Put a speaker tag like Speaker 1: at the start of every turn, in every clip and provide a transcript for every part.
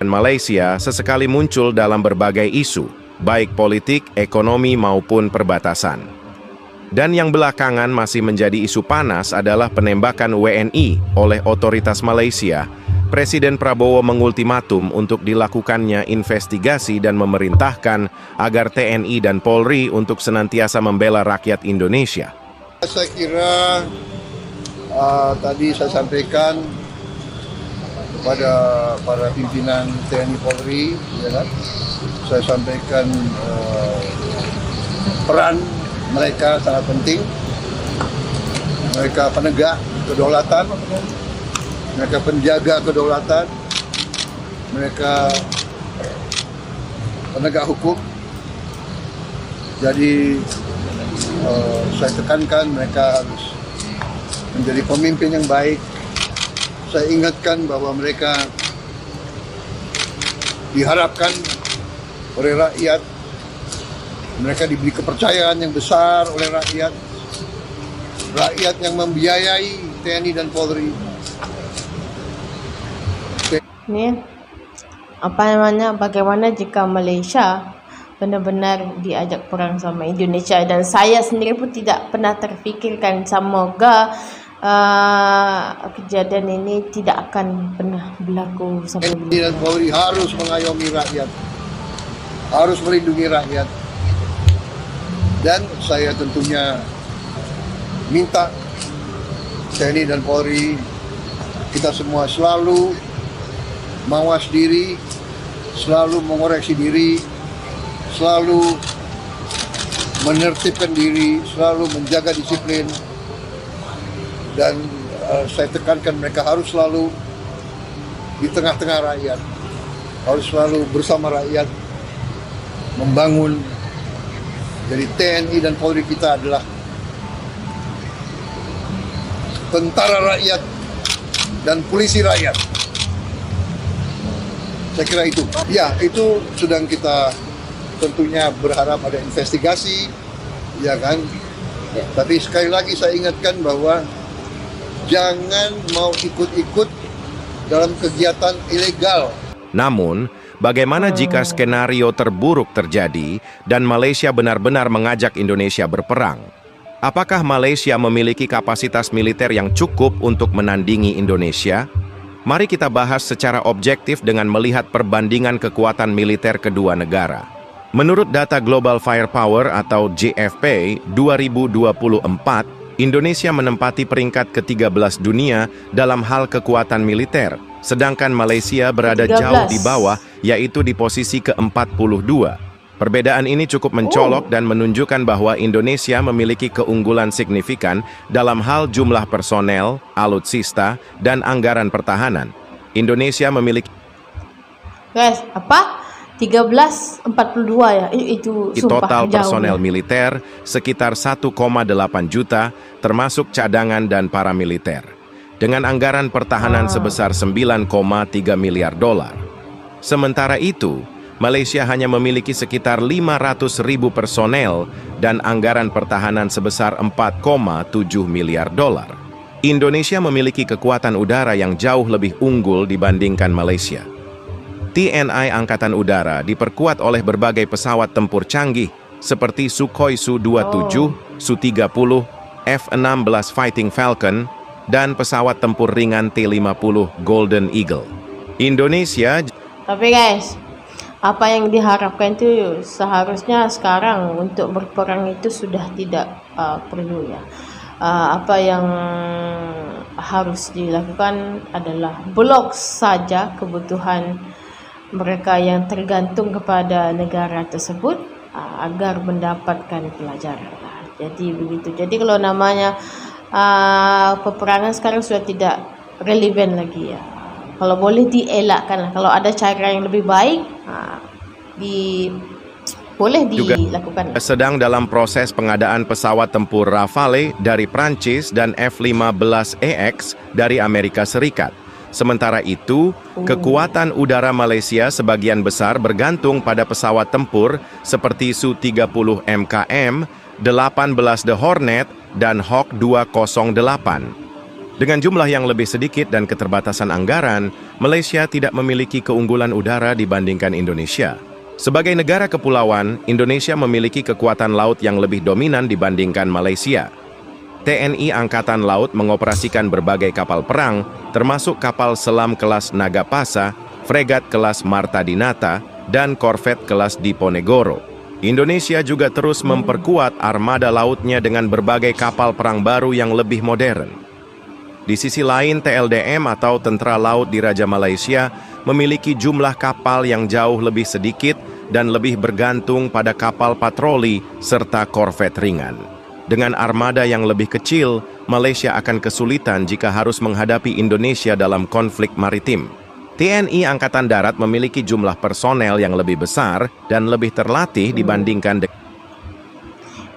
Speaker 1: Malaysia sesekali muncul dalam berbagai isu, baik politik, ekonomi maupun perbatasan. Dan yang belakangan masih menjadi isu panas adalah penembakan WNI oleh otoritas Malaysia. Presiden Prabowo mengultimatum untuk dilakukannya investigasi dan memerintahkan agar TNI dan Polri untuk senantiasa membela rakyat Indonesia.
Speaker 2: Saya kira tadi saya sampaikan kepada para pimpinan TNI Polri, ya kan? Saya sampaikan peran mereka sangat penting. Mereka penegak kedaulatan, mereka penjaga kedaulatan, mereka penegak hukum. Jadi saya tekankan mereka harus menjadi pemimpin yang baik. Saya ingatkan bahwa mereka diharapkan oleh rakyat, mereka diberi kepercayaan yang besar oleh rakyat yang membiayai TNI dan Polri.
Speaker 3: Ini bagaimana jika Malaysia benar-benar diajak perang sama Indonesia, dan saya sendiri pun tidak pernah terfikirkan semoga kejadian ini tidak akan pernah berlaku sampai
Speaker 2: TNI dan Polri harus mengayomi rakyat, harus melindungi rakyat. Dan saya tentunya minta TNI dan Polri, kita semua selalu mawas diri, selalu mengoreksi diri, selalu menertibkan diri, selalu menjaga disiplin. Dan saya tekankan mereka harus selalu di tengah-tengah rakyat, harus selalu bersama rakyat membangun. Jadi TNI dan Polri kita adalah tentara rakyat dan polisi rakyat. Saya kira itu. Ya, itu sedang kita tentunya berharap ada investigasi, ya kan? Ya. Tapi sekali lagi saya ingatkan bahwa jangan mau ikut-ikut dalam kegiatan ilegal.
Speaker 1: Namun, bagaimana jika skenario terburuk terjadi dan Malaysia benar-benar mengajak Indonesia berperang? Apakah Malaysia memiliki kapasitas militer yang cukup untuk menandingi Indonesia? Mari kita bahas secara objektif dengan melihat perbandingan kekuatan militer kedua negara. Menurut data Global Firepower atau GFP 2024, Indonesia menempati peringkat ke-13 dunia dalam hal kekuatan militer, sedangkan Malaysia berada jauh di bawah, yaitu di posisi ke-42. Perbedaan ini cukup mencolok dan menunjukkan bahwa Indonesia memiliki keunggulan signifikan dalam hal jumlah personel, alutsista, dan anggaran pertahanan. Indonesia memiliki
Speaker 3: 1342 ya, itu
Speaker 1: total
Speaker 3: jauh
Speaker 1: personel
Speaker 3: ya.
Speaker 1: militer sekitar 1,8 juta, termasuk cadangan dan paramiliter, dengan anggaran pertahanan sebesar 9,3 miliar dolar. Sementara itu, Malaysia hanya memiliki sekitar 500.000 personel dan anggaran pertahanan sebesar 4,7 miliar dolar. Indonesia memiliki kekuatan udara yang jauh lebih unggul dibandingkan Malaysia. TNI Angkatan Udara diperkuat oleh berbagai pesawat tempur canggih seperti Sukhoi Su-27, Su-30, F-16 Fighting Falcon, dan pesawat tempur ringan T-50 Golden Eagle. Indonesia...
Speaker 3: Tapi guys, apa yang diharapkan itu seharusnya sekarang untuk berperang itu sudah tidak perlu ya. Apa yang harus dilakukan adalah blok saja kebutuhan mereka yang tergantung kepada negara tersebut agar mendapatkan pelajaran. Jadi begitu. Jadi kalau namanya peperangan sekarang sudah tidak relevan lagi ya. Kalau boleh dielakkan, kalau ada cara yang lebih baik, boleh dilakukan.
Speaker 1: Sedang dalam proses pengadaan pesawat tempur Rafale dari Prancis dan F-15EX dari Amerika Serikat. Sementara itu, kekuatan udara Malaysia sebagian besar bergantung pada pesawat tempur seperti Su-30 MKM, 18 The Hornet, dan Hawk 208. Dengan jumlah yang lebih sedikit dan keterbatasan anggaran, Malaysia tidak memiliki keunggulan udara dibandingkan Indonesia. Sebagai negara kepulauan, Indonesia memiliki kekuatan laut yang lebih dominan dibandingkan Malaysia. TNI Angkatan Laut mengoperasikan berbagai kapal perang, termasuk kapal selam kelas Nagapasa, fregat kelas Marta Dinata, dan korvet kelas Diponegoro. Indonesia juga terus memperkuat armada lautnya dengan berbagai kapal perang baru yang lebih modern. Di sisi lain, TLDM atau Tentara Laut Diraja Malaysia memiliki jumlah kapal yang jauh lebih sedikit dan lebih bergantung pada kapal patroli serta korvet ringan. Dengan armada yang lebih kecil, Malaysia akan kesulitan jika harus menghadapi Indonesia dalam konflik maritim. TNI Angkatan Darat memiliki jumlah personel yang lebih besar dan lebih terlatih dibandingkan dengan...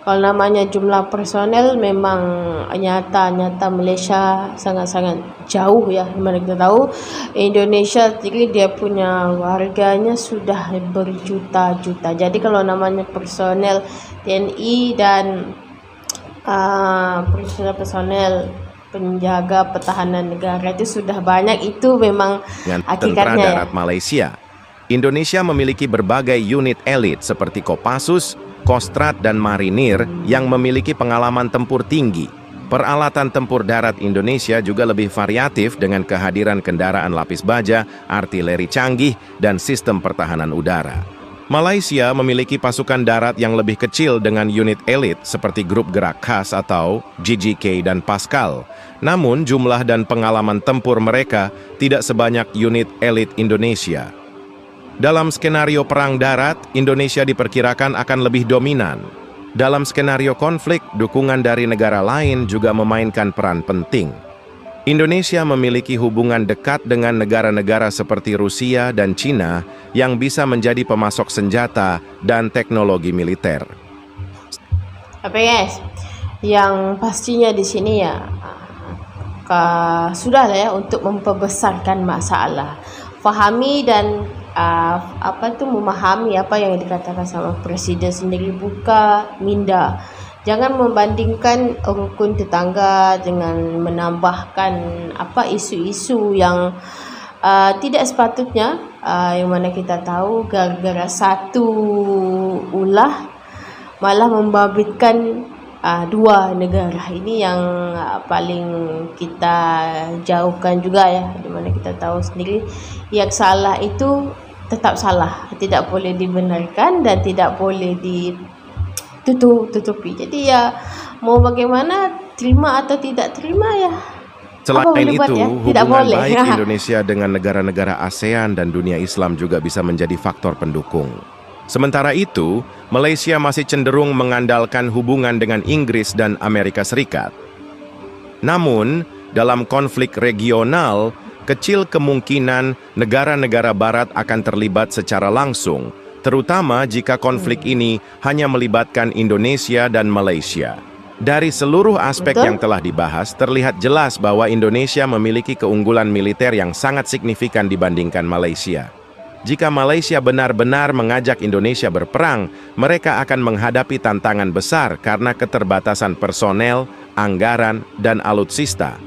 Speaker 3: Kalau namanya jumlah personel memang nyata Malaysia sangat-sangat jauh ya. Mana kita tahu Indonesia sendiri dia punya warganya sudah berjuta-juta. Jadi kalau namanya personel TNI dan personel penjaga pertahanan negara itu sudah banyak, itu memang
Speaker 1: Tentara Darat Malaysia. Indonesia memiliki berbagai unit elit seperti Kopassus, Kostrad, dan Marinir yang memiliki pengalaman tempur tinggi. Peralatan tempur darat Indonesia juga lebih variatif dengan kehadiran kendaraan lapis baja, artileri canggih, dan sistem pertahanan udara. Malaysia memiliki pasukan darat yang lebih kecil dengan unit elit seperti Grup Gerak Khas atau GGK dan Pascal. Namun jumlah dan pengalaman tempur mereka tidak sebanyak unit elit Indonesia. Dalam skenario perang darat, Indonesia diperkirakan akan lebih dominan. Dalam skenario konflik, dukungan dari negara lain juga memainkan peran penting. Indonesia memiliki hubungan dekat dengan negara-negara seperti Rusia dan Cina yang bisa menjadi pemasok senjata dan teknologi militer.
Speaker 3: Apa guys? Yang pastinya di sini ya sudahlah ya untuk memperbesarkan masalah. Fahami dan memahami apa yang dikatakan sama Presiden sendiri, buka minda. Jangan membandingkan rukun tetangga dengan menambahkan isu-isu yang tidak sepatutnya, yang mana kita tahu gara-gara satu ulah malah membabitkan dua negara. Ini yang paling kita jauhkan juga ya, di mana kita tahu sendiri yang salah itu tetap salah, tidak boleh dibenarkan dan tidak boleh tutupi. Jadi ya mau bagaimana, terima atau tidak terima ya.
Speaker 1: Selain itu,
Speaker 3: ya?
Speaker 1: hubungan baik Indonesia dengan negara-negara ASEAN dan dunia Islam juga bisa menjadi faktor pendukung. Sementara itu, Malaysia masih cenderung mengandalkan hubungan dengan Inggris dan Amerika Serikat. Namun, dalam konflik regional, kecil kemungkinan negara-negara barat akan terlibat secara langsung, terutama jika konflik ini hanya melibatkan Indonesia dan Malaysia. Dari seluruh aspek yang telah dibahas, terlihat jelas bahwa Indonesia memiliki keunggulan militer yang sangat signifikan dibandingkan Malaysia. Jika Malaysia benar-benar mengajak Indonesia berperang, mereka akan menghadapi tantangan besar karena keterbatasan personel, anggaran, dan alutsista.